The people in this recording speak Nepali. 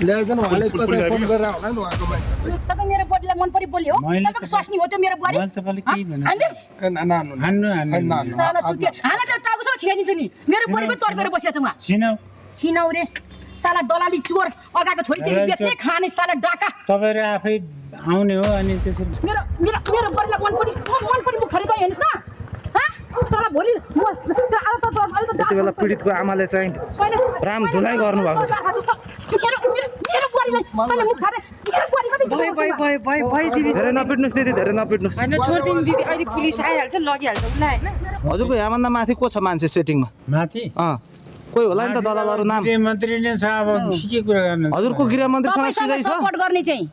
ल्याइदैन उहाँले कतै फोन गरेर होला नि उहाँको मान्छे तपाईँ मेरो बोडीलाई मन परि बोल्यो हो तपाईको स्वास्नी हो त्यो मेरो बुहारी साला चुतिया हाले त टाउकोसँग छिराइदिन्छु नि मेरो बुहारीको तर्केर बसिया छ उहाँ छिनौ रे साला दलाली चोर अगाको छोरी चाहिँ बेच्ने खाने साला डाका तपाईहरु आफै आउने हो अनि त्यसरी मेरो मेरो मेरो बुहारीलाई मन परि मुखरी गयो हेर्नुस् न तर भोलि म त्यति बेला पीडितको आमाले चाहिँ राम धुलाई गर्नु भएको छ मेरो बुहारीलाई मैले मुख खारे मेरो बुहारी कति भइ दिदी धेरै नपिट्नुस् दिदी धेरै नपिट्नुस् हैन छोड्दिनु दिदी अहिले पुलिस आइहाल्छ लगिहाल्छ उलाई हैन हजुरको यहाँभन्दा माथि को छ मान्छे सेटिङमा माथि कोही होला नि त दलालहरु नाम गृहमन्त्री नै छ अब के कुरा गर्नु हजुरको गृहमन्त्रीसँग सिधै छ सपोर्ट गर्ने चाहिँ